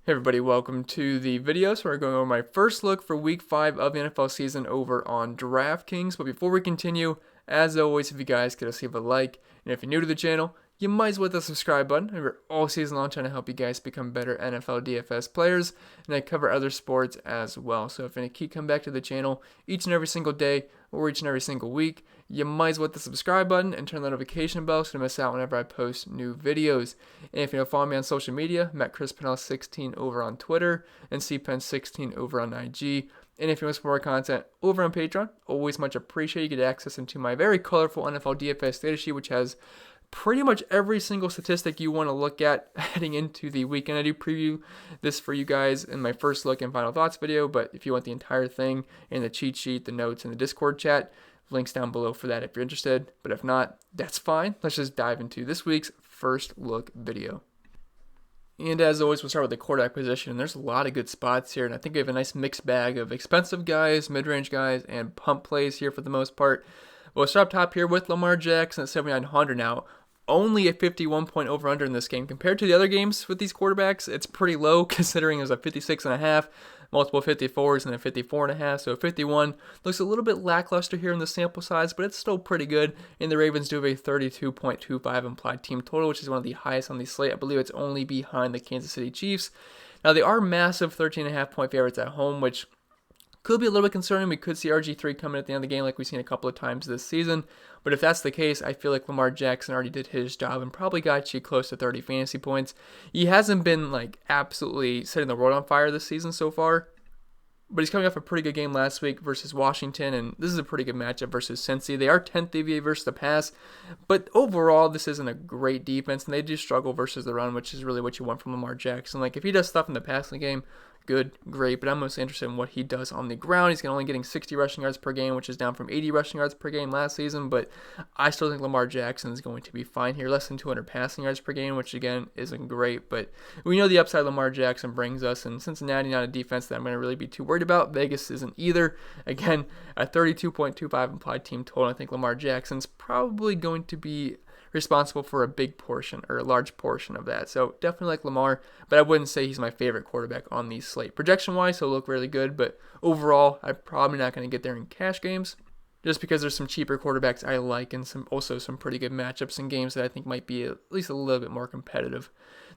Hey everybody, welcome to the video. So we're going over my first look for week 5 of the NFL season over on Draftkings. But before we continue, as always, if you guys could just leave a like, and if you're new to the channel, you might as well hit the subscribe button. We're all season long trying to help you guys become better NFL DFS players, and I cover other sports as well. So if you keep coming back to the channel each and every single day or each and every single week, you might as well hit the subscribe button and turn the notification bell so you don't miss out whenever I post new videos. And if you don't follow me on social media, I'm at ChrisPennell16 over on Twitter and CPenn16 over on IG. And if you want some more content over on Patreon, always much appreciated. You get access into my very colorful NFL DFS data sheet, which has pretty much every single statistic you want to look at heading into the weekend. I do preview this for you guys in my first look and final thoughts video, but if you want the entire thing and the cheat sheet, the notes, and the Discord chat, links down below for that if you're interested. But if not, that's fine. Let's just dive into this week's first look video. And as always, we'll start with the quarterback position. There's a lot of good spots here, and I think we have a nice mixed bag of expensive guys, mid-range guys, and pump plays here for the most part. We'll start up top here with Lamar Jackson at 7,900 now. Only a 51-point over-under in this game. Compared to the other games with these quarterbacks, it's pretty low considering there's a 56.5, multiple 54s, and a 54.5. So 51 looks a little bit lackluster here in the sample size, but it's still pretty good. And the Ravens do have a 32.25 implied team total, which is one of the highest on the slate. I believe it's only behind the Kansas City Chiefs. Now, they are massive 13.5-point favorites at home, which could be a little bit concerning. We could see RG3 coming at the end of the game like we've seen a couple of times this season. But if that's the case, I feel like Lamar Jackson already did his job and probably got you close to 30 fantasy points. He hasn't been like absolutely setting the world on fire this season so far, but he's coming off a pretty good game last week versus Washington, and this is a pretty good matchup versus Cincy. They are 10th DVA versus the pass, but overall, this isn't a great defense, and they do struggle versus the run, which is really what you want from Lamar Jackson. Like, if he does stuff in the passing game, good, great, but I'm mostly interested in what he does on the ground. He's only getting 60 rushing yards per game, which is down from 80 rushing yards per game last season, but I still think Lamar Jackson is going to be fine here. Less than 200 passing yards per game, which again isn't great, but we know the upside Lamar Jackson brings us, and Cincinnati not a defense that I'm going to really be too worried about. Vegas isn't either. Again, a 32.25 implied team total. I think Lamar Jackson's probably going to be responsible for a big portion or a large portion of that. So definitely like Lamar, but I wouldn't say he's my favorite quarterback on the slate. Projection wise, he'll look really good, but overall, I'm probably not going to get there in cash games just because there's some cheaper quarterbacks I like and also some pretty good matchups in games that I think might be at least a little bit more competitive.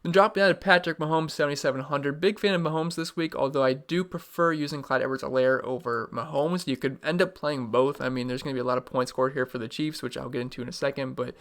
Then dropping down to Patrick Mahomes, 7,700. Big fan of Mahomes this week, although I do prefer using Clyde Edwards-Helaire over Mahomes. You could end up playing both. I mean, there's going to be a lot of points scored here for the Chiefs, which I'll get into in a second, but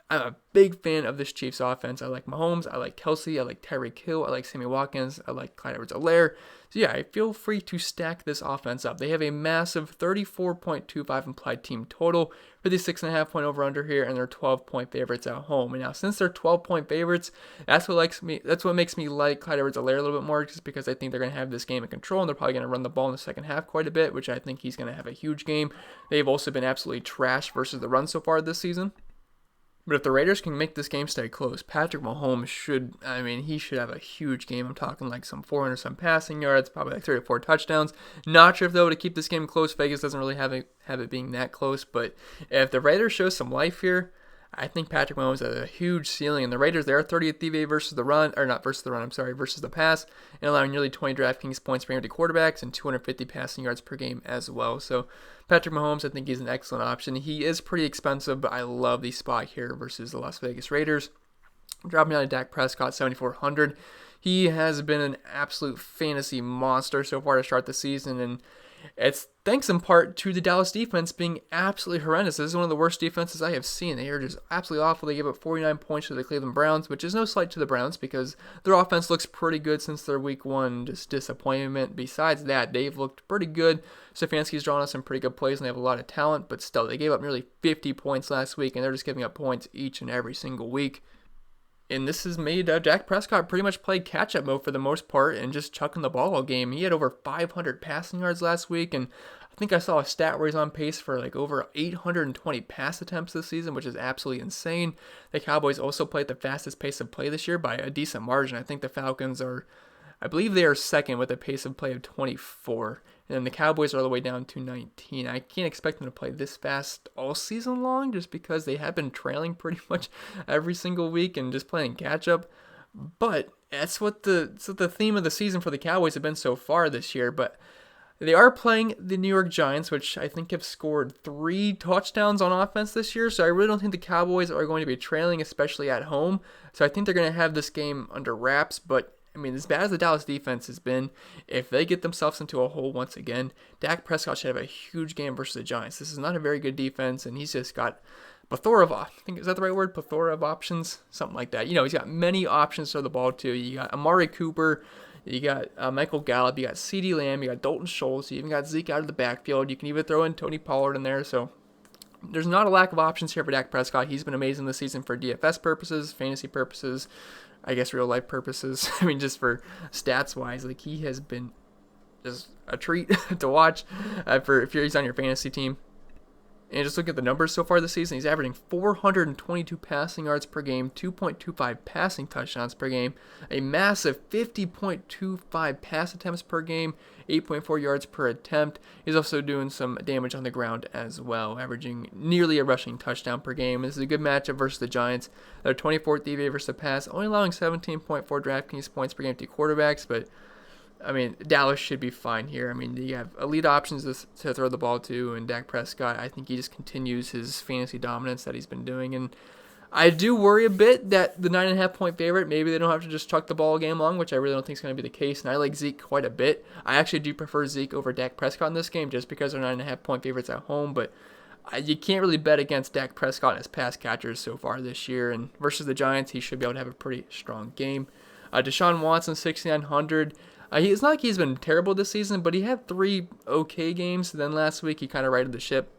I'm a big fan of this Chiefs offense. I like Mahomes, I like Kelsey, I like Tyreek Hill, I like Sammy Watkins, I like Clyde Edwards-Helaire. So yeah, I feel free to stack this offense up. They have a massive 34.25 implied team total, 56.5-point over-under here, and they're 12-point favorites at home. And now, since they're 12-point favorites, that's what makes me like Clyde Edwards-Helaire a little bit more, just because I think they're going to have this game in control, and they're probably going to run the ball in the second half quite a bit, which I think he's going to have a huge game. They've also been absolutely trash versus the run so far this season. But if the Raiders can make this game stay close, Patrick Mahomes should have a huge game. I'm talking like some 400-some passing yards, probably like 3 or 4 touchdowns. Not sure if, though, to keep this game close, Vegas doesn't really have it being that close. But if the Raiders show some life here, I think Patrick Mahomes has a huge ceiling. And the Raiders, they are 30th DVA versus the run, or not versus the run, versus the pass, and allowing nearly 20 DraftKings points per game to quarterbacks and 250 passing yards per game as well. So Patrick Mahomes, I think he's an excellent option. He is pretty expensive, but I love the spot here versus the Las Vegas Raiders. Dropping down to Dak Prescott, 7,400. He has been an absolute fantasy monster so far to start the season, and it's thanks in part to the Dallas defense being absolutely horrendous. This is one of the worst defenses I have seen. They are just absolutely awful. They gave up 49 points to the Cleveland Browns, which is no slight to the Browns because their offense looks pretty good since their week 1 just disappointment. Besides that, they've looked pretty good. Stefanski's drawn us some pretty good plays, and they have a lot of talent, but still, they gave up nearly 50 points last week, and they're just giving up points each and every single week. And this has made Dak Prescott pretty much play catch-up mode for the most part and just chucking the ball all game. He had over 500 passing yards last week, and I think I saw a stat where he's on pace for like over 820 pass attempts this season, which is absolutely insane. The Cowboys also play at the fastest pace of play this year by a decent margin. I think the Falcons I believe they are second with a pace of play of 24. And then the Cowboys are all the way down to 19. I can't expect them to play this fast all season long just because they have been trailing pretty much every single week and just playing catch up. But That's what the theme of the season for the Cowboys have been so far this year, but they are playing the New York Giants, which I think have scored 3 touchdowns on offense this year, so I really don't think the Cowboys are going to be trailing, especially at home. So I think they're going to have this game under wraps, but I mean, as bad as the Dallas defense has been, if they get themselves into a hole once again, Dak Prescott should have a huge game versus the Giants. This is not a very good defense, and he's just got plethora of, I think, is that the right word? Plethora of options? Something like that. He's got many options to throw the ball to. You got Amari Cooper, you got Michael Gallup, you got CeeDee Lamb, you got Dalton Schultz, you even got Zeke out of the backfield. You can even throw in Tony Pollard in there, so there's not a lack of options here for Dak Prescott. He's been amazing this season for DFS purposes, fantasy purposes, I guess real life purposes. I mean, just for stats wise, like he has been just a treat to watch for if he's on your fantasy team. And just look at the numbers so far this season. He's averaging 422 passing yards per game, 2.25 passing touchdowns per game, a massive 50.25 pass attempts per game, 8.4 yards per attempt. He's also doing some damage on the ground as well, averaging nearly a rushing touchdown per game. This is a good matchup versus the Giants. They're 24th DVA versus the pass, only allowing 17.4 Draftkings points per game to quarterbacks, but I mean, Dallas should be fine here. I mean, you have elite options to throw the ball to, and Dak Prescott, I think he just continues his fantasy dominance that he's been doing. And I do worry a bit that the 9.5-point favorite, maybe they don't have to just chuck the ball game long, which I really don't think is going to be the case. And I like Zeke quite a bit. I actually do prefer Zeke over Dak Prescott in this game just because they're 9.5-point favorites at home. But you can't really bet against Dak Prescott and his pass catchers so far this year. And versus the Giants, he should be able to have a pretty strong game. Deshaun Watson, 6,900. It's not like he's been terrible this season, but he had 3 okay games. Then last week, he kind of righted the ship,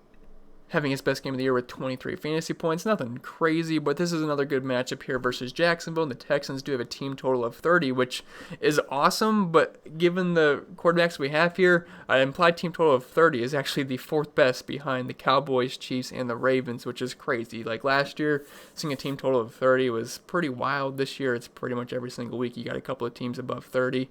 having his best game of the year with 23 fantasy points. Nothing crazy, but this is another good matchup here versus Jacksonville. And the Texans do have a team total of 30, which is awesome, but given the quarterbacks we have here, an implied team total of 30 is actually the 4th best behind the Cowboys, Chiefs, and the Ravens, which is crazy. Like last year, seeing a team total of 30 was pretty wild. This year, it's pretty much every single week you got a couple of teams above 30.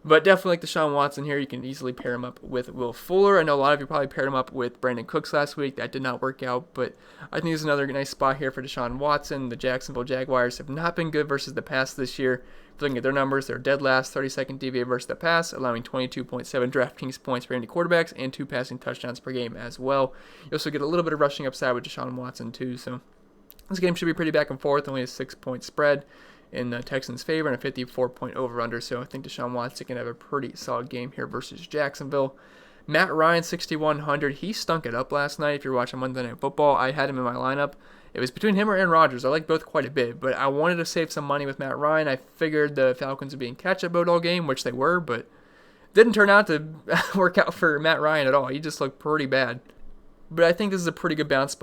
But definitely like Deshaun Watson here. You can easily pair him up with Will Fuller. I know a lot of you probably paired him up with Brandon Cooks last week. That did not work out, but I think there's another nice spot here for Deshaun Watson. The Jacksonville Jaguars have not been good versus the pass this year. If you're looking at their numbers, they're dead last, 32nd DVA versus the pass, allowing 22.7 DraftKings points for any quarterbacks and 2 passing touchdowns per game as well. You also get a little bit of rushing upside with Deshaun Watson too, so this game should be pretty back and forth, only a 6-point spread in the Texans' favor and a 54-point over-under, so I think Deshaun Watson can have a pretty solid game here versus Jacksonville. Matt Ryan, 6,100. He stunk it up last night. If you're watching Monday Night Football, I had him in my lineup. It was between him or Aaron Rodgers. I like both quite a bit, but I wanted to save some money with Matt Ryan. I figured the Falcons would be in catch-up mode all game, which they were, but didn't turn out to work out for Matt Ryan at all. He just looked pretty bad. But I think this is a pretty good bounce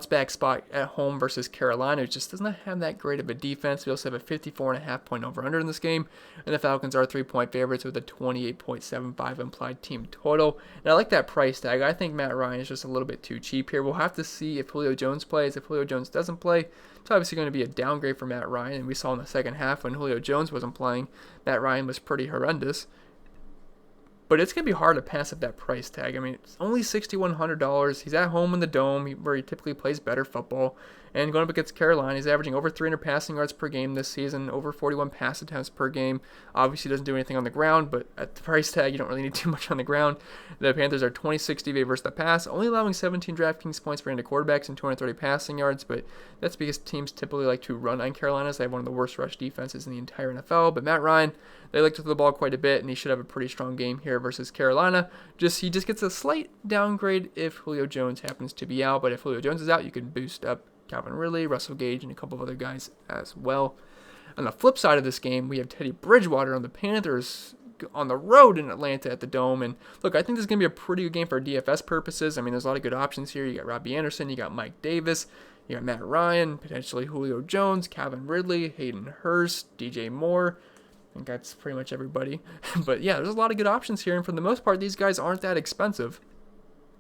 back spot at home versus Carolina, who just does not have that great of a defense. We also have a 54.5-point over-under in this game, and the Falcons are 3-point favorites with a 28.75 implied team total. And I like that price tag. I think Matt Ryan is just a little bit too cheap here. We'll have to see if Julio Jones plays. If Julio Jones doesn't play, it's obviously going to be a downgrade for Matt Ryan, and we saw in the second half when Julio Jones wasn't playing, Matt Ryan was pretty horrendous. But it's going to be hard to pass up that price tag. I mean, it's only $6,100. He's at home in the Dome, where he typically plays better football. And going up against Carolina, he's averaging over 300 passing yards per game this season, over 41 pass attempts per game. Obviously, doesn't do anything on the ground, but at the price tag, you don't really need too much on the ground. The Panthers are 26th DVA versus the pass, only allowing 17 DraftKings points for into quarterbacks and 230 passing yards, but that's because teams typically like to run on Carolina. They have one of the worst rush defenses in the entire NFL. But Matt Ryan, they like to throw the ball quite a bit, and he should have a pretty strong game here versus Carolina. He just gets a slight downgrade if Julio Jones happens to be out, but if Julio Jones is out, you can boost up Calvin Ridley, Russell Gage, and a couple of other guys as well. On the flip side of this game, we have Teddy Bridgewater on the Panthers on the road in Atlanta at the Dome. And look, I think this is going to be a pretty good game for DFS purposes. I mean, there's a lot of good options here. You got Robbie Anderson, you got Mike Davis, you got Matt Ryan, potentially Julio Jones, Calvin Ridley, Hayden Hurst, DJ Moore. I think that's pretty much everybody. But yeah, there's a lot of good options here, and for the most part, these guys aren't that expensive.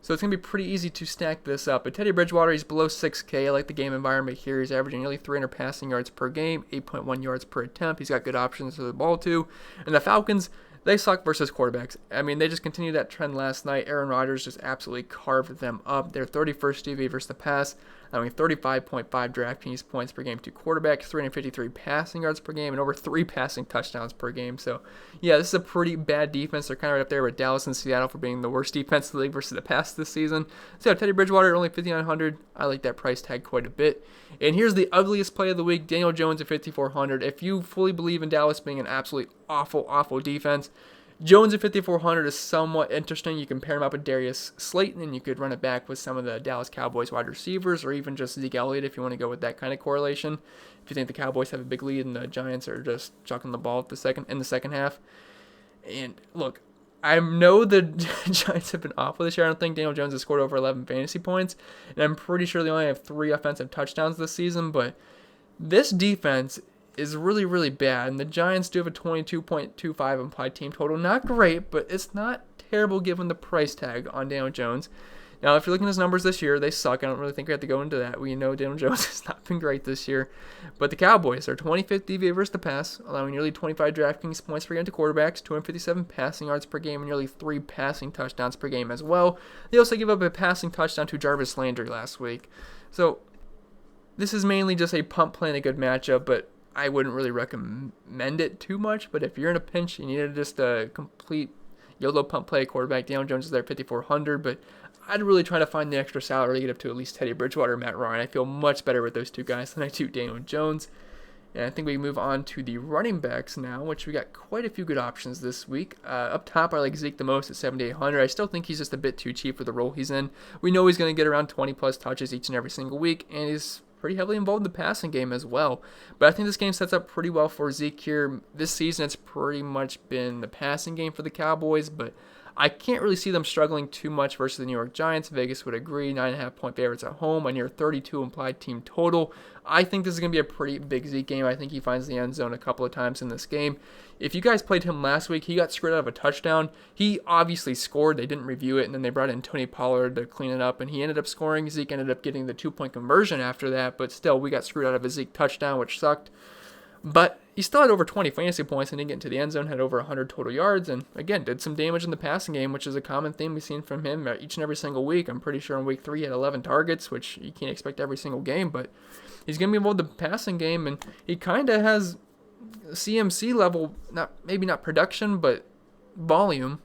So it's going to be pretty easy to stack this up. But Teddy Bridgewater, he's below 6K. I like the game environment here. He's averaging nearly 300 passing yards per game, 8.1 yards per attempt. He's got good options to the ball too. And the Falcons, they suck versus quarterbacks. I mean, they just continued that trend last night. Aaron Rodgers just absolutely carved them up. They're 31st DV versus the pass, allowing 35.5 DraftKings points per game to quarterbacks, 353 passing yards per game, and over 3 passing touchdowns per game. So, yeah, this is a pretty bad defense. They're kind of right up there with Dallas and Seattle for being the worst defense in the league versus the pass this season. So, yeah, Teddy Bridgewater, only 5,900. I like that price tag quite a bit. And here's the ugliest play of the week, Daniel Jones at 5,400. If you fully believe in Dallas being an absolutely awful defense, Jones at 5,400 is somewhat interesting. You can pair him up with Darius Slayton, and you could run it back with some of the Dallas Cowboys wide receivers, or even just Zeke Elliott if you want to go with that kind of correlation. If you think the Cowboys have a big lead and the Giants are just chucking the ball in the second half. And look, I know the Giants have been awful this year. I don't think Daniel Jones has scored over 11 fantasy points, and I'm pretty sure they only have 3 offensive touchdowns this season, but this defense is really bad, and the Giants do have a 22.25 implied team total. Not great, but it's not terrible given the price tag on Daniel Jones. Now, if you're looking at his numbers this year, they suck. I don't really think we have to go into that. We know Daniel Jones has not been great this year. But the Cowboys are 25th DVA versus the pass, allowing nearly 25 DraftKings points per game to quarterbacks, 257 passing yards per game, and nearly 3 passing touchdowns per game as well. They also give up a passing touchdown to Jarvis Landry last week. So this is mainly just a punt play and a good matchup, but I wouldn't really recommend it too much. But if you're in a pinch, you need just a complete YOLO punt play quarterback. Daniel Jones is there at 5,400, but I'd really try to find the extra salary to get up to at least Teddy Bridgewater or Matt Ryan. I feel much better with those two guys than I do Daniel Jones. And I think we move on to the running backs now, which we got quite a few good options this week. Up top, I like Zeke the most at 7,800. I still think he's just a bit too cheap for the role he's in. We know he's going to get around 20-plus touches each and every single week, and he's pretty heavily involved in the passing game as well. But I think this game sets up pretty well for Zeke here. This season, it's pretty much been the passing game for the Cowboys, but I can't really see them struggling too much versus the New York Giants. Vegas would agree. 9.5-point favorites at home. A near 32 implied team total. I think this is going to be a pretty big Zeke game. I think he finds the end zone a couple of times in this game. If you guys played him last week, he got screwed out of a touchdown. He obviously scored. They didn't review it, and then they brought in Tony Pollard to clean it up, and he ended up scoring. Zeke ended up getting the 2-point conversion after that, but still, we got screwed out of a Zeke touchdown, which sucked. But he still had over 20 fantasy points and didn't get into the end zone, had over 100 total yards, and again, did some damage in the passing game, which is a common theme we've seen from him each and every single week. I'm pretty sure in week 3 he had 11 targets, which you can't expect every single game, but he's going to be involved in the passing game, and he kind of has CMC level, maybe not production, but volume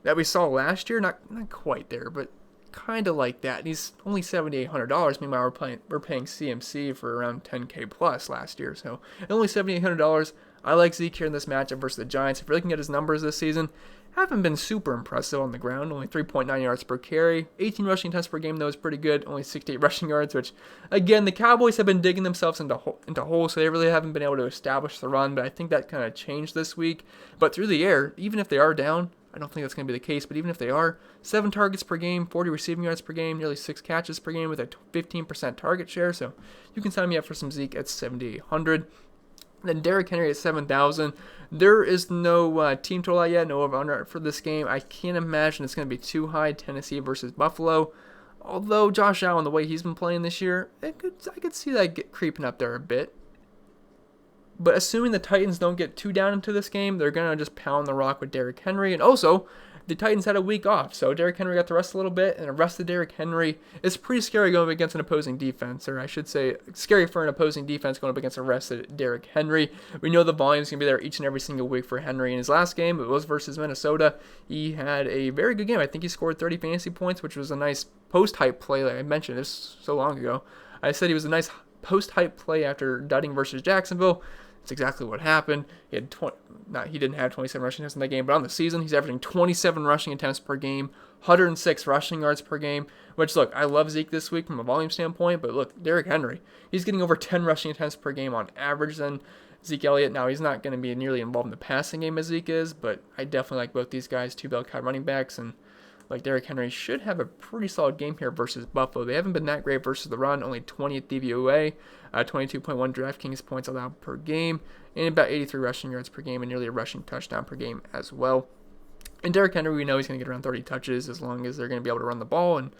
that we saw last year. Not quite there, but kind of like that. And he's only $7,800. Meanwhile, we're paying CMC for around $10K plus last year. So at only $7,800, I like Zeke here in this matchup versus the Giants. If you're looking at his numbers this season, haven't been super impressive on the ground. Only 3.9 yards per carry. 18 rushing attempts per game, though, is pretty good. Only 68 rushing yards, which, again, the Cowboys have been digging themselves into holes, so they really haven't been able to establish the run, but I think that kind of changed this week. But through the air, even if they are down, I don't think that's going to be the case, but even if they are, 7 targets per game, 40 receiving yards per game, nearly 6 catches per game with a 15% target share, so you can sign me up for some Zeke at 7,800. Then Derrick Henry at 7,000. There is no team total out yet, no over-under for this game. I can't imagine it's going to be too high, Tennessee versus Buffalo. Although Josh Allen, the way he's been playing this year, I could see that creeping up there a bit. But assuming the Titans don't get too down into this game, they're going to just pound the rock with Derrick Henry. And also, the Titans had a week off, so Derrick Henry got to rest a little bit, and the rest of Derrick Henry is pretty scary going up against an opposing defense, or I should say, scary for an opposing defense going up against a rested Derrick Henry. We know the volume's going to be there each and every single week for Henry. In his last game, it was versus Minnesota. He had a very good game. I think he scored 30 fantasy points, which was a nice post-hype play, like I mentioned this so long ago. I said he was a nice post-hype play after dudding versus Jacksonville. That's exactly what happened. He didn't have 27 rushing attempts in that game, but on the season, he's averaging 27 rushing attempts per game, 106 rushing yards per game, which, look, I love Zeke this week from a volume standpoint, but look, Derrick Henry, he's getting over 10 rushing attempts per game on average than Zeke Elliott. Now, he's not going to be nearly involved in the passing game as Zeke is, but I definitely like both these guys, 2 bell cow running backs, and like Derrick Henry should have a pretty solid game here versus Buffalo. They haven't been that great versus the run, only 20th DVOA, 22.1 DraftKings points allowed per game, and about 83 rushing yards per game, and nearly a rushing touchdown per game as well. And Derrick Henry, we know he's going to get around 30 touches as long as they're going to be able to run the ball, and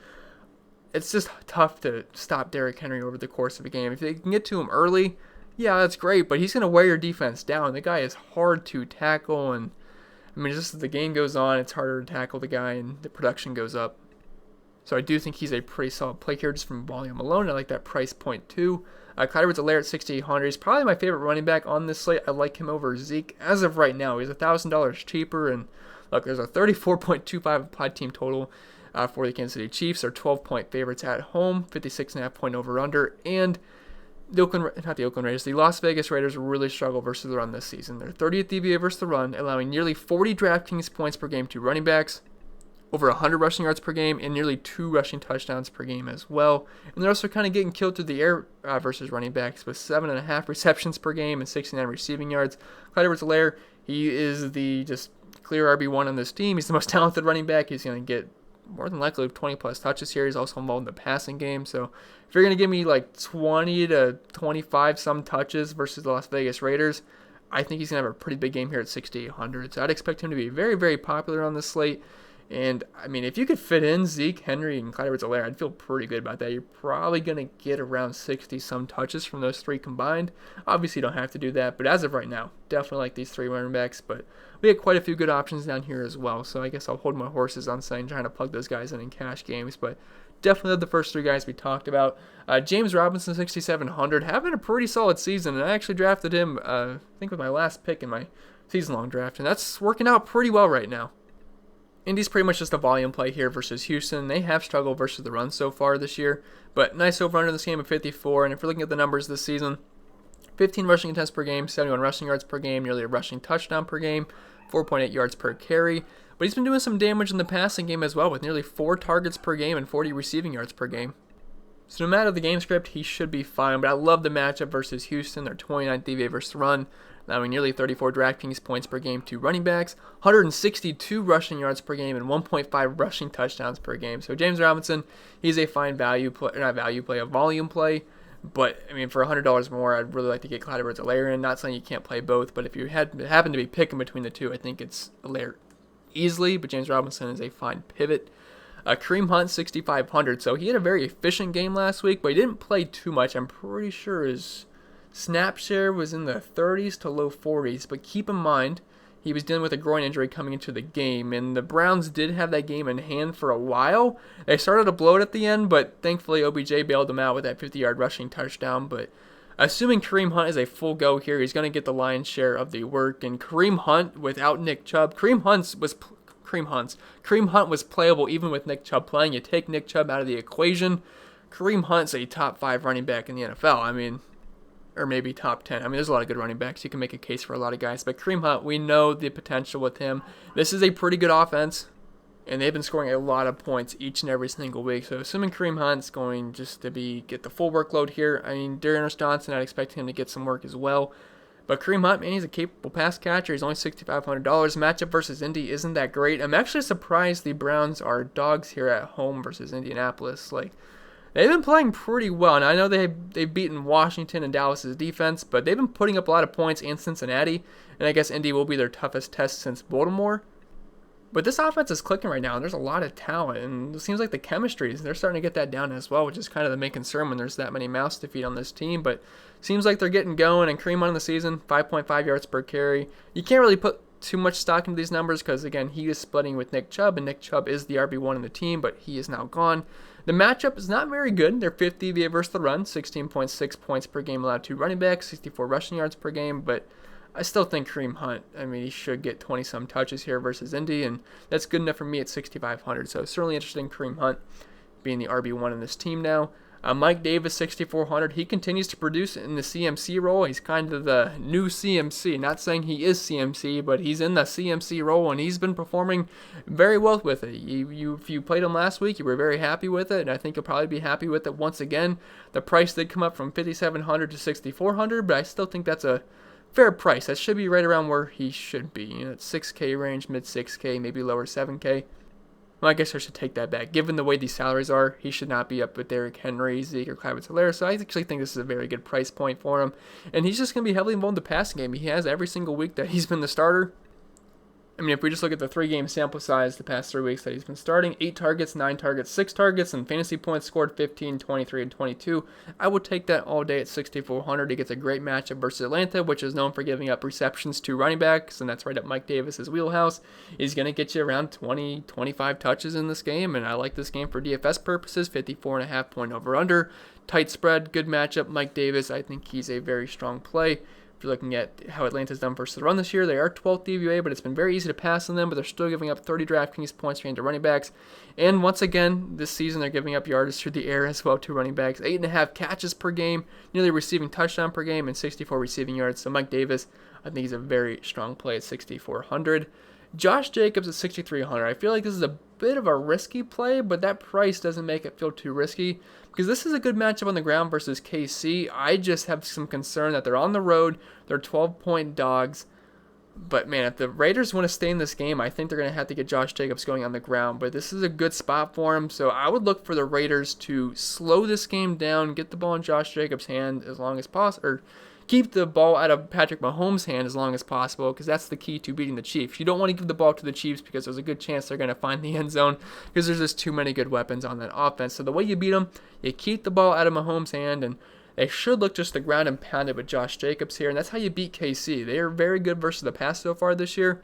it's just tough to stop Derrick Henry over the course of a game. If they can get to him early, yeah, that's great, but he's going to wear your defense down. The guy is hard to tackle, and I mean, just as the game goes on, it's harder to tackle the guy, and the production goes up. So I do think he's a pretty solid play here just from volume alone. I like that price point too. Clyde Edwards-Helaire at 6,800. He's probably my favorite running back on this slate. I like him over Zeke as of right now. He's $1,000 cheaper. And look, there's a 34.25 applied team total for the Kansas City Chiefs. They're 12-point favorites at home, 56.5 point over/under. And the Las Vegas Raiders really struggle versus the run this season. They're 30th DVA versus the run, allowing nearly 40 DraftKings points per game to running backs, over 100 rushing yards per game, and nearly 2 rushing touchdowns per game as well. And they're also kind of getting killed through the air versus running backs with 7.5 receptions per game and 69 receiving yards. Clyde Edwards-Helaire, he is the just clear RB1 on this team. He's the most talented running back. He's going to get more than likely 20-plus touches here. He's also involved in the passing game. So if you're going to give me like 20 to 25 some touches versus the Las Vegas Raiders, I think he's going to have a pretty big game here at 6,800. So I'd expect him to be very, very popular on this slate. And, I mean, if you could fit in Zeke, Henry, and Clyde Edwards-Helaire, I'd feel pretty good about that. You're probably going to get around 60-some touches from those three combined. Obviously, you don't have to do that, but as of right now, definitely like these three running backs. But we had quite a few good options down here as well, so I guess I'll hold my horses on saying trying to plug those guys in cash games. But definitely love the first three guys we talked about. James Robinson, 6,700, having a pretty solid season, and I actually drafted him, I think, with my last pick in my season-long draft, and that's working out pretty well right now. Indy's pretty much just a volume play here versus Houston. They have struggled versus the run so far this year, but nice over-under in this game of 54. And if we're looking at the numbers this season, 15 rushing attempts per game, 71 rushing yards per game, nearly a rushing touchdown per game, 4.8 yards per carry. But he's been doing some damage in the passing game as well, with nearly 4 targets per game and 40 receiving yards per game. So no matter the game script, he should be fine. But I love the matchup versus Houston. They're 29th DVA versus the run, allowing nearly 34 DraftKings points per game to running backs, 162 rushing yards per game, and 1.5 rushing touchdowns per game. So James Robinson, he's a fine value play, not value play, a volume play. But, I mean, for $100 more, I'd really like to get Clyde Edwards-Helaire in. Not saying you can't play both, but if you happen to be picking between the two, I think it's Helaire easily. But James Robinson is a fine pivot. Kareem Hunt, 6,500. So he had a very efficient game last week, but he didn't play too much. I'm pretty sure his snap share was in the 30s to low 40s. But keep in mind, he was dealing with a groin injury coming into the game, and the Browns did have that game in hand for a while. They started to blow it at the end, but thankfully OBJ bailed them out with that 50-yard rushing touchdown. But assuming Kareem Hunt is a full go here, he's going to get the lion's share of the work. And Kareem Hunt without Nick Chubb, Kareem Hunt was playable even with Nick Chubb playing. You take Nick Chubb out of the equation, Kareem Hunt's a top 5 running back in the NFL. I mean, or maybe top 10. I mean, there's a lot of good running backs. You can make a case for a lot of guys. But Kareem Hunt, we know the potential with him. This is a pretty good offense, and they've been scoring a lot of points each and every single week. So assuming Kareem Hunt's going just to get the full workload here, I mean, Darius Johnson, I'd expect him to get some work as well. But Kareem Hunt, man, he's a capable pass catcher. He's only $6,500. Matchup versus Indy isn't that great. I'm actually surprised the Browns are dogs here at home versus Indianapolis. Like, they've been playing pretty well, and I know they've beaten Washington and Dallas's defense, but they've been putting up a lot of points and Cincinnati, and I guess Indy will be their toughest test since Baltimore. But this offense is clicking right now, and there's a lot of talent, and it seems like the chemistry, they're starting to get that down as well, which is kind of the main concern when there's that many mouths to feed on this team. But seems like they're getting going, and Kareem Hunt in the season, 5.5 yards per carry. You can't really put too much stock into these numbers because, again, he is splitting with Nick Chubb, and Nick Chubb is the RB1 in the team, but he is now gone. The matchup is not very good. They're 50 via versus the run, 16.6 points per game allowed to running backs, 64 rushing yards per game, but I still think Kareem Hunt, I mean, he should get 20-some touches here versus Indy, and that's good enough for me at 6,500. So certainly interested in Kareem Hunt being the RB1 in this team now. Mike Davis, 6,400. He continues to produce in the CMC role. He's kind of the new CMC. Not saying he is CMC, but he's in the CMC role, and he's been performing very well with it. If you played him last week, you were very happy with it, and I think you'll probably be happy with it once again. The price did come up from 5,700 to 6,400, but I still think that's a fair price. That should be right around where he should be. You know, it's 6K range, mid 6K, maybe lower 7K. Well, I guess I should take that back. Given the way these salaries are, he should not be up with Derrick Henry, Zeke, or Clyde Edwards-Helaire. So I actually think this is a very good price point for him. And he's just going to be heavily involved in the passing game. He has every single week that he's been the starter. I mean, if we just look at the 3-game sample size the past 3 weeks that he's been starting, 8 targets, 9 targets, 6 targets, and fantasy points scored 15, 23, and 22. I would take that all day at 6,400. He gets a great matchup versus Atlanta, which is known for giving up receptions to running backs, and that's right up Mike Davis's wheelhouse. He's going to get you around 20, 25 touches in this game, and I like this game for DFS purposes, 54.5 point over-under. Tight spread, good matchup. Mike Davis, I think he's a very strong play. If you're looking at how Atlanta's done versus the run this year, they are 12th DVOA, but it's been very easy to pass on them, but they're still giving up 30 DraftKings points to running backs. And once again, this season, they're giving up yardage through the air as well to running backs. 8.5 catches per game, nearly receiving touchdown per game, and 64 receiving yards. So Mike Davis, I think he's a very strong play at 6,400. Josh Jacobs at 6,300. I feel like this is a bit of a risky play, but that price doesn't make it feel too risky because this is a good matchup on the ground versus KC. I just have some concern that they're on the road. They're 12-point dogs. But, man, if the Raiders want to stay in this game, I think they're going to have to get Josh Jacobs going on the ground. But this is a good spot for him, so I would look for the Raiders to slow this game down, get the ball in Josh Jacobs' hand as long as possible, or keep the ball out of Patrick Mahomes' hand as long as possible, because that's the key to beating the Chiefs. You don't want to give the ball to the Chiefs because there's a good chance they're going to find the end zone because there's just too many good weapons on that offense. So the way you beat them, you keep the ball out of Mahomes' hand, and they should look just the ground and pound it with Josh Jacobs here, and that's how you beat KC. They are very good versus the pass so far this year,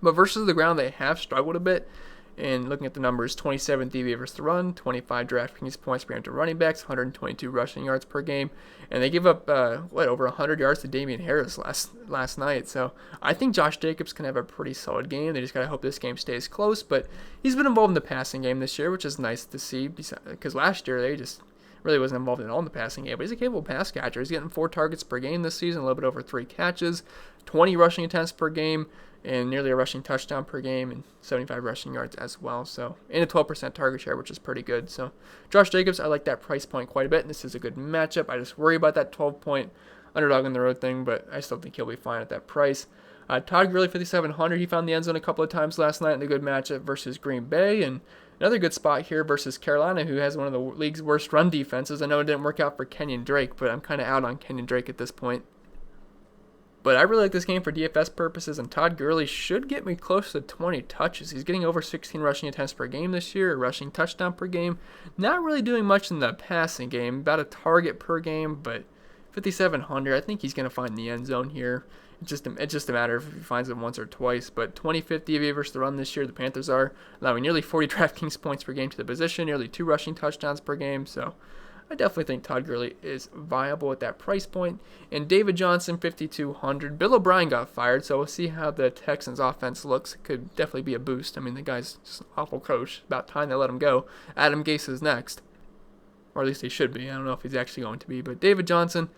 but versus the ground they have struggled a bit. And looking at the numbers, 27 DVOA versus the run, 25 DraftKings points per game to running backs, 122 rushing yards per game, and they give up over 100 yards to Damian Harris last night. So I think Josh Jacobs can have a pretty solid game. They just gotta hope this game stays close. But he's been involved in the passing game this year, which is nice to see. Because last year they just really wasn't involved at all in the passing game. But he's a capable pass catcher. He's getting 4 targets per game this season, a little bit over 3 catches, 20 rushing attempts per game, and nearly a rushing touchdown per game, and 75 rushing yards as well. So, and a 12% target share, which is pretty good. So, Josh Jacobs, I like that price point quite a bit, and this is a good matchup. I just worry about that 12-point underdog on the road thing, but I still think he'll be fine at that price. Todd Gurley, 5,700. He found the end zone a couple of times last night in a good matchup versus Green Bay, and another good spot here versus Carolina, who has one of the league's worst run defenses. I know it didn't work out for Kenyon Drake, but I'm kind of out on Kenyon Drake at this point. But I really like this game for DFS purposes, and Todd Gurley should get me close to 20 touches. He's getting over 16 rushing attempts per game this year, a rushing touchdown per game. Not really doing much in the passing game, about a target per game, but 5,700. I think he's going to find the end zone here. It's just a matter if he finds it once or twice. But 20-50 DVOA versus the run this year, the Panthers are allowing nearly 40 DraftKings points per game to the position, nearly 2 rushing touchdowns per game. So I definitely think Todd Gurley is viable at that price point. And David Johnson, 5,200. Bill O'Brien got fired, so we'll see how the Texans' offense looks. It could definitely be a boost. I mean, the guy's just an awful coach. About time they let him go. Adam Gase is next. Or at least he should be. I don't know if he's actually going to be. But David Johnson,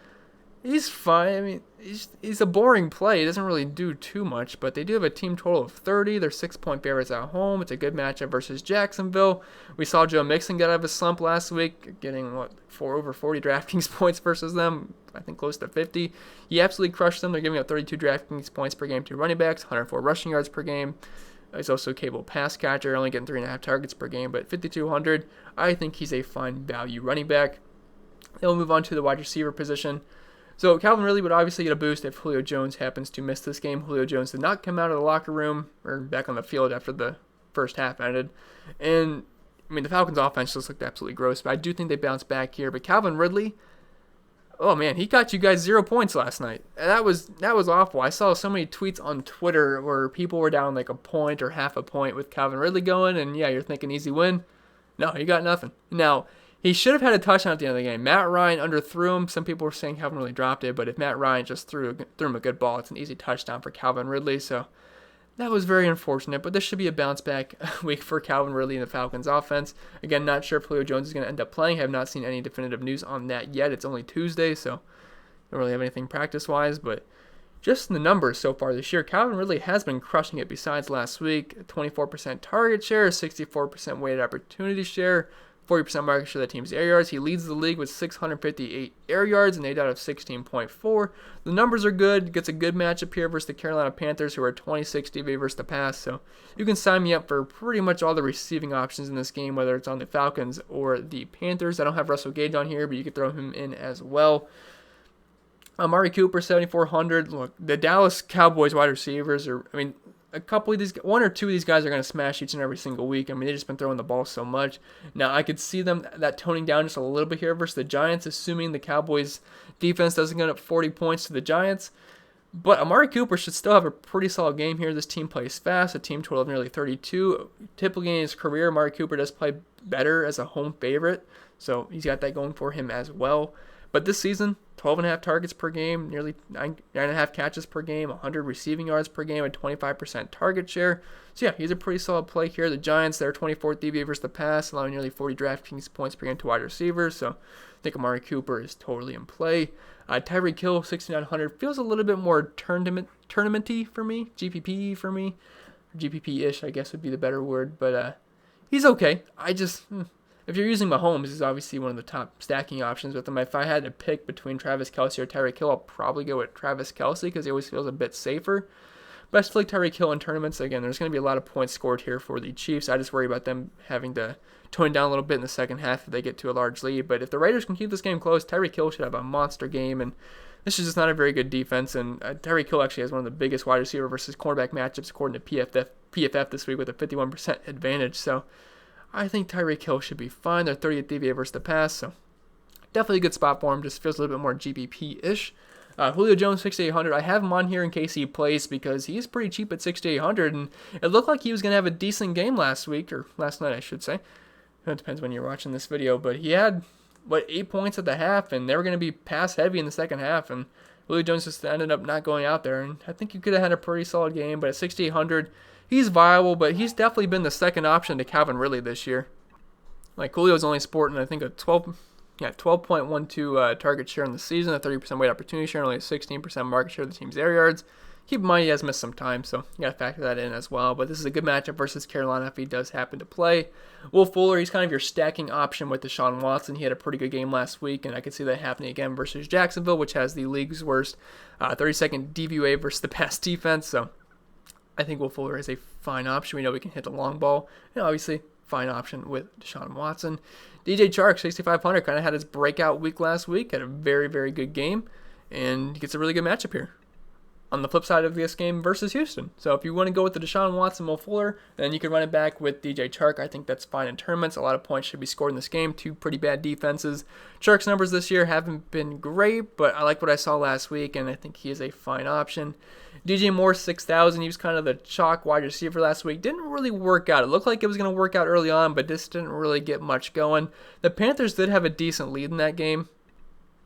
he's fine. I mean, he's a boring play. He doesn't really do too much, but they do have a team total of 30. They're 6-point favorites at home. It's a good matchup versus Jacksonville. We saw Joe Mixon get out of his slump last week, getting, over 40 DraftKings points versus them. I think close to 50. He absolutely crushed them. They're giving up 32 DraftKings points per game to running backs, 104 rushing yards per game. He's also a capable pass catcher, only getting 3.5 targets per game, but 5,200, I think he's a fine value running back. Then we'll move on to the wide receiver position. So Calvin Ridley would obviously get a boost if Julio Jones happens to miss this game. Julio Jones did not come out of the locker room or back on the field after the first half ended. And, I mean, the Falcons' offense just looked absolutely gross, but I do think they bounced back here. But Calvin Ridley, oh man, he got you guys 0 points last night. And that was awful. I saw so many tweets on Twitter where people were down like a point or half a point with Calvin Ridley going, and yeah, you're thinking easy win. No, he got nothing. Now, he should have had a touchdown at the end of the game. Matt Ryan underthrew him. Some people were saying Calvin really dropped it, but if Matt Ryan just threw him a good ball, it's an easy touchdown for Calvin Ridley. So that was very unfortunate, but this should be a bounce back week for Calvin Ridley and the Falcons offense. Again, not sure if Julio Jones is going to end up playing. I have not seen any definitive news on that yet. It's only Tuesday, so don't really have anything practice-wise, but just in the numbers so far this year, Calvin Ridley has been crushing it besides last week. 24% target share, 64% weighted opportunity share, 40% market share of the team's air yards. He leads the league with 658 air yards and 8 out of 16.4. The numbers are good. Gets a good matchup here versus the Carolina Panthers, who are 26 DVOA versus the pass. So you can sign me up for pretty much all the receiving options in this game, whether it's on the Falcons or the Panthers. I don't have Russell Gage on here, but you can throw him in as well. Amari Cooper, 7,400. Look, the Dallas Cowboys wide receivers are, one or two of these guys are going to smash each and every single week. I mean, they've just been throwing the ball so much. Now, I could see that toning down just a little bit here versus the Giants, assuming the Cowboys defense doesn't get up 40 points to the Giants. But Amari Cooper should still have a pretty solid game here. This team plays fast, a team total of nearly 32. Typically in his career, Amari Cooper does play better as a home favorite, so he's got that going for him as well. But this season, 12.5 targets per game, nearly 9.5 catches per game, 100 receiving yards per game, and 25% target share. So yeah, he's a pretty solid play here. The Giants, they're 24th DVA versus the pass, allowing nearly 40 Draftkings points per game to wide receivers. So I think Amari Cooper is totally in play. Tyreek Hill, 6,900, feels a little bit more tournament-y for me, GPP for me. GPP-ish, I guess would be the better word. But he's okay. If you're using Mahomes, he's obviously one of the top stacking options with him. If I had to pick between Travis Kelce or Tyreek Hill, I'll probably go with Travis Kelce because he always feels a bit safer. But I just feel like Tyreek Hill in tournaments, again, there's going to be a lot of points scored here for the Chiefs. I just worry about them having to tone down a little bit in the second half if they get to a large lead. But if the Raiders can keep this game close, Tyreek Hill should have a monster game. And this is just not a very good defense. And Tyreek Hill actually has one of the biggest wide receiver versus cornerback matchups according to PFF this week with a 51% advantage. So I think Tyreek Hill should be fine. They're 30th DVA versus the pass, so definitely a good spot for him. Just feels a little bit more GPP-ish. Julio Jones, 6,800. I have him on here in case he plays because he's pretty cheap at 6,800, and it looked like he was going to have a decent game last week, or last night, I should say. It depends when you're watching this video, but he had, 8 points at the half, and they were going to be pass-heavy in the second half, and Julio Jones just ended up not going out there, and I think he could have had a pretty solid game, but at 6,800, he's viable, but he's definitely been the second option to Calvin Ridley this year. Like, Julio's only sporting, I think, a 12.12 target share in the season, a 30% weight opportunity share, and only a 16% market share of the team's air yards. Keep in mind he has missed some time, so you got to factor that in as well. But this is a good matchup versus Carolina if he does happen to play. Will Fuller, he's kind of your stacking option with Deshaun Watson. He had a pretty good game last week, and I could see that happening again versus Jacksonville, which has the league's worst 32nd DVOA versus the pass defense. So I think Will Fuller is a fine option. We know we can hit the long ball, and obviously fine option with Deshaun Watson. DJ Chark, 6,500, kind of had his breakout week last week, had a very, very good game, and he gets a really good matchup here on the flip side of this game versus Houston. So if you want to go with the Deshaun Watson, Will Fuller, then you can run it back with DJ Chark. I think that's fine in tournaments. A lot of points should be scored in this game. Two pretty bad defenses. Chark's numbers this year haven't been great, but I like what I saw last week, and I think he is a fine option. DJ Moore, 6,000. He was kind of the chalk wide receiver last week. Didn't really work out. It looked like it was going to work out early on, but this didn't really get much going. The Panthers did have a decent lead in that game,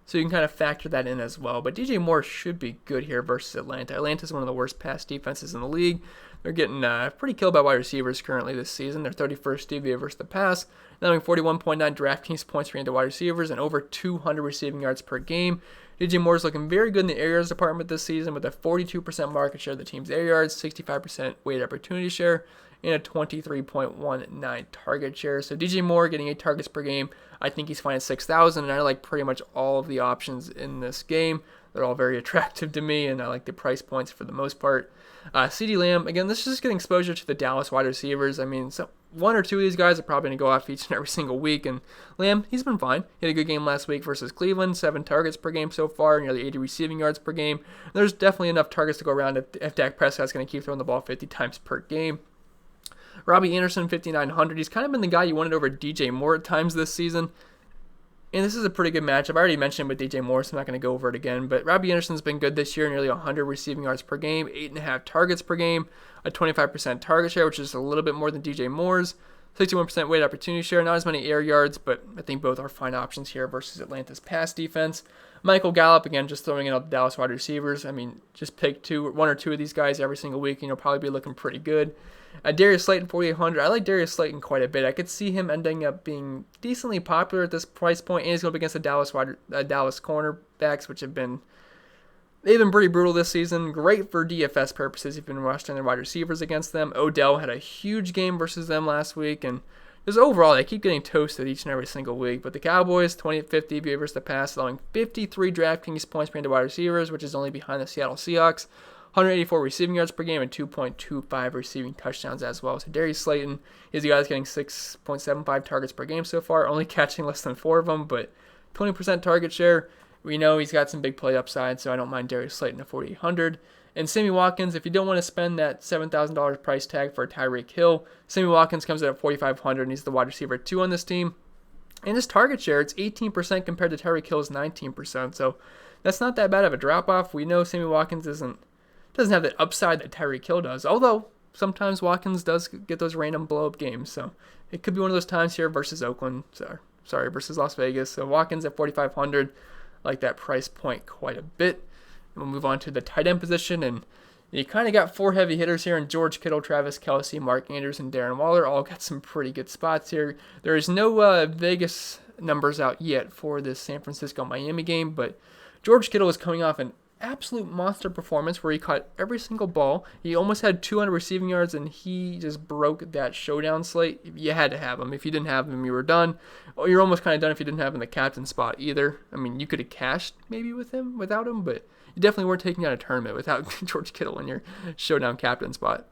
so you can kind of factor that in as well. But DJ Moore should be good here versus Atlanta. Atlanta's one of the worst pass defenses in the league. They're getting pretty killed by wide receivers currently this season. They're 31st DVA versus the pass, allowing 41.9 Draftkings points per game to wide receivers and over 200 receiving yards per game. DJ Moore's looking very good in the air yards department this season with a 42% market share of the team's air yards, 65% weighted opportunity share, and a 23.19 target share. So DJ Moore getting 8 targets per game. I think he's fine at 6,000, and I like pretty much all of the options in this game. They're all very attractive to me, and I like the price points for the most part. CeeDee Lamb, again, this is just getting exposure to the Dallas wide receivers. I mean, so one or two of these guys are probably going to go off each and every single week, and Lamb, he's been fine. He had a good game last week versus Cleveland, 7 targets per game so far, nearly 80 receiving yards per game. There's definitely enough targets to go around if Dak Prescott's going to keep throwing the ball 50 times per game. Robbie Anderson, 5,900. He's kind of been the guy you wanted over DJ Moore at times this season. And this is a pretty good matchup. I already mentioned with DJ Moore, so I'm not going to go over it again. But Robbie Anderson's been good this year, nearly 100 receiving yards per game, 8.5 targets per game, a 25% target share, which is a little bit more than DJ Moore's, 61% weighted opportunity share, not as many air yards, but I think both are fine options here versus Atlanta's pass defense. Michael Gallup, again, just throwing in all the Dallas wide receivers. I mean, just pick one or two of these guys every single week, and you'll probably be looking pretty good. Darius Slayton, 4,800. I like Darius Slayton quite a bit. I could see him ending up being decently popular at this price point, and he's going up against the Dallas cornerbacks, which they've been pretty brutal this season. Great for DFS purposes if you've been rushing their wide receivers against them. Odell had a huge game versus them last week, and just overall, they keep getting toasted each and every single week. But the Cowboys, 25th DVA versus the pass, allowing 53 Draftkings points per game to wide receivers, which is only behind the Seattle Seahawks. 184 receiving yards per game and 2.25 receiving touchdowns as well. So Darius Slayton is the guy that's getting 6.75 targets per game so far, only catching less than 4 of them, but 20% target share. We know he's got some big play upside, so I don't mind Darius Slayton at 4,800. And Sammy Watkins, if you don't want to spend that $7,000 price tag for Tyreek Hill, Sammy Watkins comes in at 4,500 and he's the wide receiver 2 on this team. And his target share, it's 18% compared to Tyreek Hill's 19%. So that's not that bad of a drop-off. We know Sammy Watkins doesn't have that upside that Tyreek Hill does, although sometimes Watkins does get those random blow-up games. So it could be one of those times here versus Oakland, versus Las Vegas. So Watkins at 4,500, like that price point quite a bit. And we'll move on to the tight end position, and you kind of got 4 heavy hitters here in George Kittle, Travis Kelce, Mark Andrews, and Darren Waller. All got some pretty good spots here. There is no Vegas numbers out yet for this San Francisco-Miami game, but George Kittle is coming off an absolute monster performance where he caught every single ball. He almost had 200 receiving yards, and he just broke that showdown slate. You had to have him. If you didn't have him, you were done. Or you're almost kind of done if you didn't have him in the captain spot either. I mean, you could have cashed maybe without him, but you definitely weren't taking out a tournament without George Kittle in your showdown captain spot.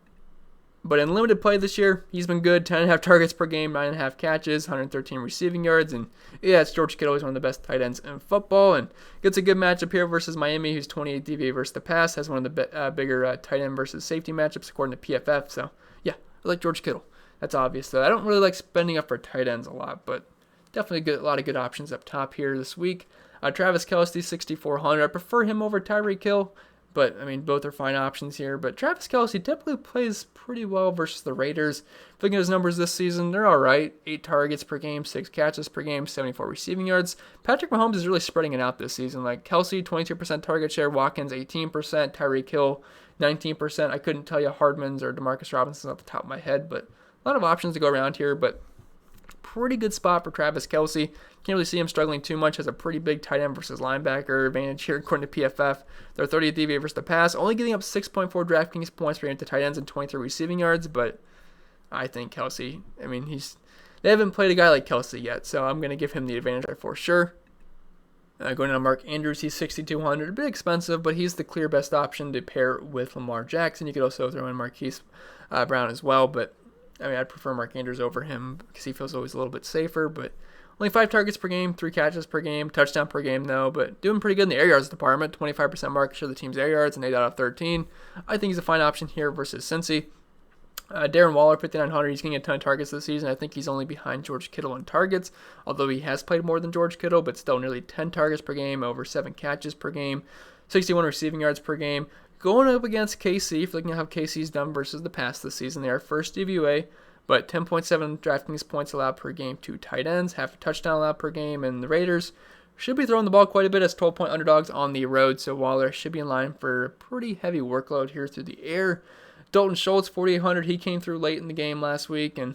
But in limited play this year, he's been good. 10.5 targets per game, 9.5 catches, 113 receiving yards. And yeah, it's George Kittle. He's one of the best tight ends in football. And gets a good matchup here versus Miami, who's 28 DVA versus the pass. Has one of the bigger tight end versus safety matchups according to PFF. So yeah, I like George Kittle. That's obvious. So I don't really like spending up for tight ends a lot, but definitely a lot of good options up top here this week. Travis Kelce, 6,400. I prefer him over Tyreek Hill. But, I mean, both are fine options here. But Travis Kelce typically plays pretty well versus the Raiders. Looking at his numbers this season, they're all right. 8 targets per game, 6 catches per game, 74 receiving yards. Patrick Mahomes is really spreading it out this season. Like, Kelce, 22% target share. Watkins, 18%. Tyreek Hill, 19%. I couldn't tell you Hardman's or Demarcus Robinson's off the top of my head. But a lot of options to go around here. But pretty good spot for Travis Kelce. Can't really see him struggling too much. Has a pretty big tight end versus linebacker advantage here according to PFF. They're 30th DVA versus the pass, only giving up 6.4 Draftkings points per game to tight ends and 23 receiving yards. But I think Kelce, I mean, they haven't played a guy like Kelce yet, so I'm going to give him the advantage there for sure. Going on Mark Andrews, he's 6,200, a bit expensive, but he's the clear best option to pair with Lamar Jackson. You could also throw in Marquise Brown as well, but I mean, I'd prefer Mark Andrews over him because he feels always a little bit safer, but only 5 targets per game, 3 catches per game, touchdown per game though, but doing pretty good in the air yards department. 25% market share of the team's air yards and 8 out of 13. I think he's a fine option here versus Cincy. Darren Waller, 5,900. He's getting a ton of targets this season. I think he's only behind George Kittle in targets, although he has played more than George Kittle, but still nearly 10 targets per game, over 7 catches per game, 61 receiving yards per game. Going up against KC, if you're looking at how KC's done versus the past this season, they are first DVOA, but 10.7 DraftKings points allowed per game to tight ends, half a touchdown allowed per game, and the Raiders should be throwing the ball quite a bit as 12-point underdogs on the road, so Waller should be in line for a pretty heavy workload here through the air. Dalton Schultz, 4,800, he came through late in the game last week, and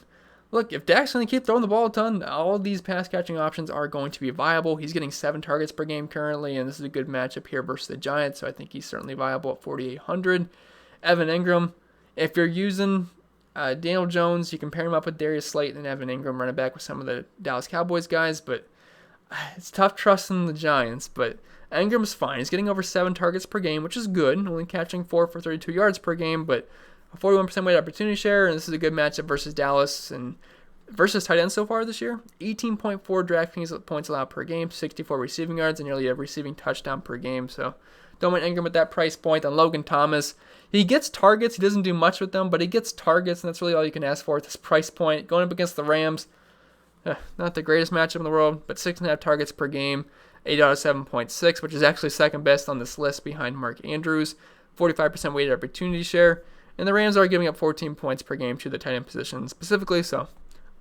look, if Dak's going to keep throwing the ball a ton, all of these pass-catching options are going to be viable. He's getting 7 targets per game currently, and this is a good matchup here versus the Giants, so I think he's certainly viable at 4,800. Evan Engram, if you're using Daniel Jones, you can pair him up with Darius Slayton and Evan Engram, running back with some of the Dallas Cowboys guys, but it's tough trusting the Giants, but Engram's fine. He's getting over 7 targets per game, which is good, only catching 4 for 32 yards per game, but a 41% weighted opportunity share, and this is a good matchup versus Dallas and versus tight ends so far this year. 18.4 DraftKings points allowed per game, 64 receiving yards, and nearly a receiving touchdown per game. So don't mind Engram at that price point. And Logan Thomas, he gets targets. He doesn't do much with them, but he gets targets, and that's really all you can ask for at this price point. Going up against the Rams, not the greatest matchup in the world, but 6.5 targets per game, 8 out of 7.6, which is actually second best on this list behind Mark Andrews. 45% weighted opportunity share. And the Rams are giving up 14 points per game to the tight end position specifically, so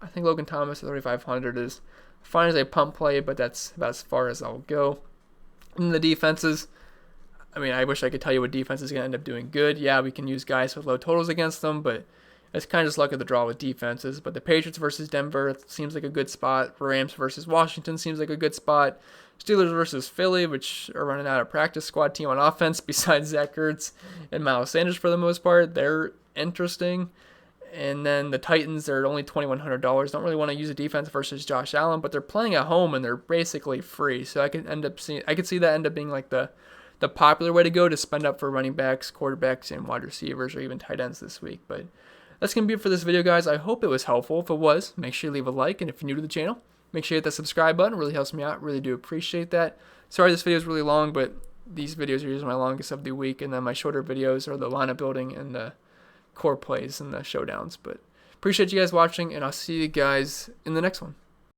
I think Logan Thomas at 3,500 is fine as a pump play, but that's about as far as I'll go. And the defenses, I mean, I wish I could tell you what defense is going to end up doing good. Yeah, we can use guys with low totals against them, but it's kind of just luck of the draw with defenses. But the Patriots versus Denver seems like a good spot. Rams versus Washington seems like a good spot. Steelers versus Philly, which are running out of practice squad team on offense besides Zach Ertz and Miles Sanders for the most part. They're interesting. And then the Titans are only $2,100. Don't really want to use a defense versus Josh Allen, but they're playing at home and they're basically free. So I could see that end up being like the popular way to go to spend up for running backs, quarterbacks, and wide receivers, or even tight ends this week. But that's going to be it for this video, guys. I hope it was helpful. If it was, make sure you leave a like. And if you're new to the channel, make sure you hit that subscribe button. It really helps me out. Really do appreciate that. Sorry this video is really long, but these videos are usually my longest of the week, and then my shorter videos are the lineup building and the core plays and the showdowns. But appreciate you guys watching, and I'll see you guys in the next one.